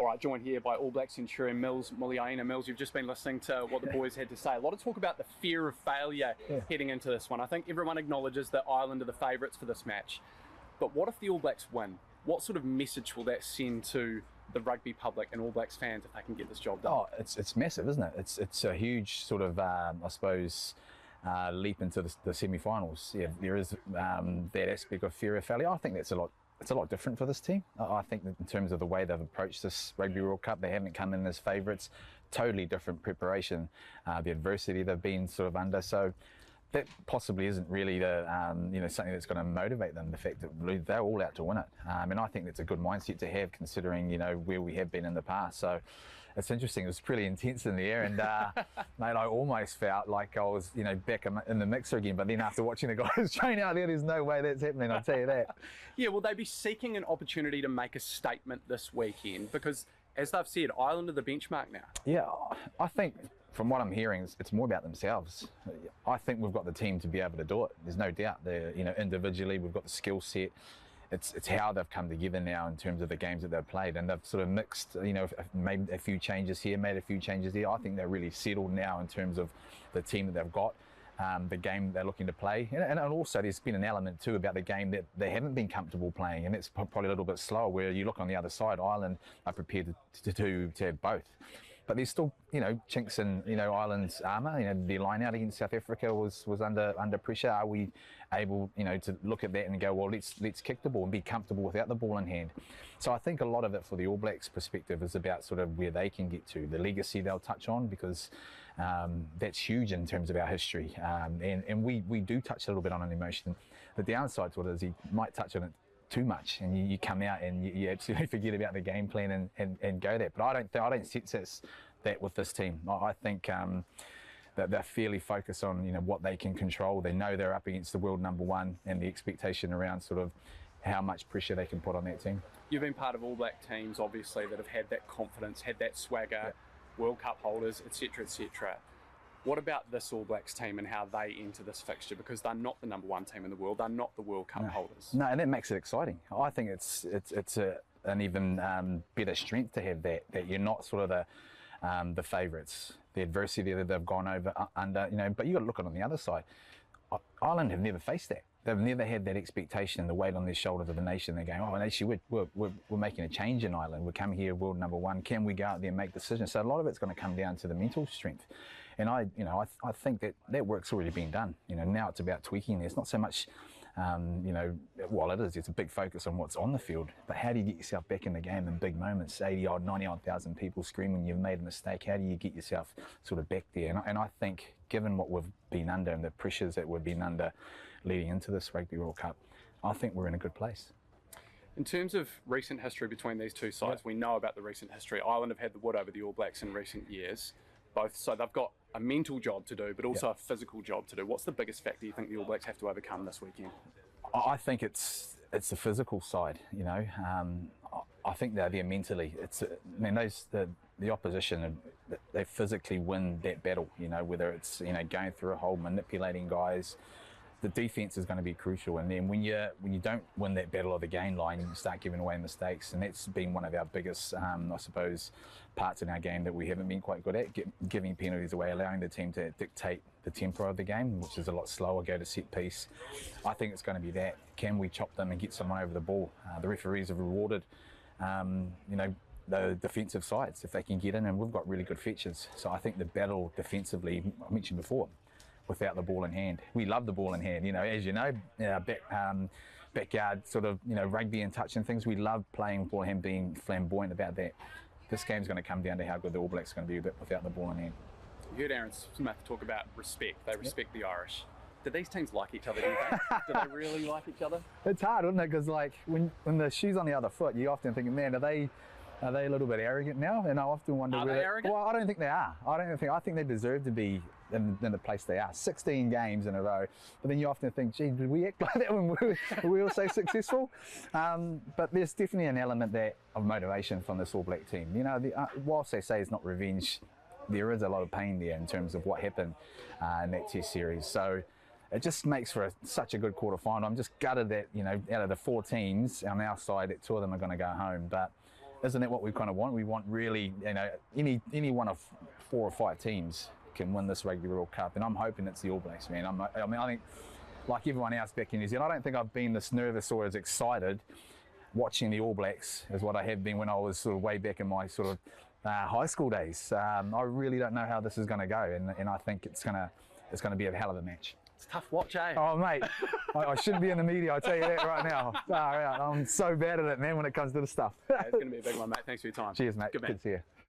All right, joined here by All Black Centurion Mills, Muliaina. Mills, you've just been listening to what the boys had to say. A lot of talk about the fear of failure heading into this one. I think everyone acknowledges that Ireland are the favourites for this match. But what if the All Blacks win? What sort of message will that send to the rugby public and All Blacks fans if they can get this job done? Oh, it's massive, isn't it? It's a huge sort of, I suppose, leap into the semi-finals. Yeah, there is that aspect of fear of failure. I think that's it's a lot different for this team. I think that in terms of the way they've approached this Rugby World Cup, they haven't come in as favourites. Totally different preparation, the adversity they've been sort of under. So that possibly isn't really the something that's going to motivate them. The fact that they're all out to win it, and I think that's a good mindset to have, considering where we have been in the past. So it's interesting. It was pretty intense in the air, and mate, I almost felt like I was back in the mixer again. But then after watching the guys train out there, there's no way that's happening. I'll tell you that. Yeah, will they be seeking an opportunity to make a statement this weekend? Because as they've said, Ireland are the benchmark now. Yeah, I think from what I'm hearing, it's more about themselves. I think we've got the team to be able to do it. There's no doubt. Individually, we've got the skill set. It's how they've come together now in terms of the games that they've played, and they've sort of mixed, made a few changes here, made a few changes there. I think they're really settled now in terms of the team that they've got, the game they're looking to play, and also there's been an element too about the game that they haven't been comfortable playing, and it's probably a little bit slower. Where you look on the other side, Ireland are prepared to have both. But there's still, chinks in, Ireland's armour. The line out against South Africa was under pressure. Are we able, to look at that and go, well, let's kick the ball and be comfortable without the ball in hand? So I think a lot of it for the All Blacks perspective is about sort of where they can get to, the legacy they'll touch on, because that's huge in terms of our history. And we do touch a little bit on an emotion. The downside to it is he might touch on it too much, and you come out and you absolutely forget about the game plan and go there. But I don't sense that with this team. I think that they're fairly focused on what they can control. They know they're up against the world #1, and the expectation around sort of how much pressure they can put on that team. You've been part of All Black teams, obviously, that have had that confidence, had that swagger, World Cup holders, etc., etc. What about this All Blacks team and how they enter this fixture? Because they're not the #1 team in the world. They're not the World Cup holders. No, and that makes it exciting. I think it's an even better strength to have that you're not sort of the favourites, the adversity that they've gone under. But you got to look at it on the other side. Ireland have never faced that. They've never had that expectation, the weight on their shoulders of the nation. They're going, oh, and actually we're making a change in Ireland. We're coming here, world #1. Can we go out there and make decisions? So a lot of it's going to come down to the mental strength. And I think that work's already been done. Now it's about tweaking. It's not so much, while it's a big focus on what's on the field, but how do you get yourself back in the game in big moments? 80-odd, 90-odd thousand people screaming you've made a mistake. How do you get yourself sort of back there? And I think, given what we've been under and the pressures that we've been under leading into this Rugby World Cup, I think we're in a good place. In terms of recent history between these two sides, we know about the recent history. Ireland have had the wood over the All Blacks in recent years. So they've got a mental job to do, but also a physical job to do. What's the biggest factor you think the All Blacks have to overcome this weekend? I think it's the physical side. I think they're there mentally. The opposition, they physically win that battle. Whether it's going through a hole, manipulating guys. The defence is going to be crucial, and then when you don't win that battle of the gain line, you start giving away mistakes, and that's been one of our biggest, I suppose, parts in our game that we haven't been quite good at, giving penalties away, allowing the team to dictate the tempo of the game, which is a lot slower, go to set piece. I think it's going to be that. Can we chop them and get someone over the ball? The referees have rewarded, the defensive sides if they can get in, and we've got really good features. So I think the battle defensively, I mentioned before, without the ball in hand. We love the ball in hand, as you know, backyard sort of, rugby and touch and things. We love playing ball in hand, being flamboyant about that. This game's going to come down to how good the All Blacks are going to be a bit without the ball in hand. You heard Aaron Smith talk about respect. They respect the Irish. Do these teams like each other, do you think? Do they really like each other? It's hard, isn't it? Because when the shoe's on the other foot, you often think, man, are they a little bit arrogant now? And I often wonder, are they arrogant? Well, I don't think they are. I think they deserve to be in the place they are. 16 games in a row. But then you often think, gee, did we act like that when we were so successful? But there's definitely an element there of motivation from this All Black team. Whilst they say it's not revenge, there is a lot of pain there in terms of what happened in that Test series. So it just makes for such a good quarter-final. I'm just gutted that, out of the 4 teams on our side, that 2 of them are going to go home. But isn't that what we kind of want? We want really, you know, any one of 4 or 5 teams can win this Rugby World Cup, and I'm hoping it's the All Blacks, man. I mean, I think, like everyone else back in New Zealand, I don't think I've been this nervous or as excited watching the All Blacks as what I have been when I was sort of way back in my sort of high school days. I really don't know how this is going to go, and I think it's going to be a hell of a match. It's a tough watch, eh? Oh, mate, I shouldn't be in the media, I'll tell you that right now. Far out. I'm so bad at it, man, when it comes to this stuff. Yeah, it's going to be a big one, mate. Thanks for your time. Cheers, mate. Good man. Good to see you.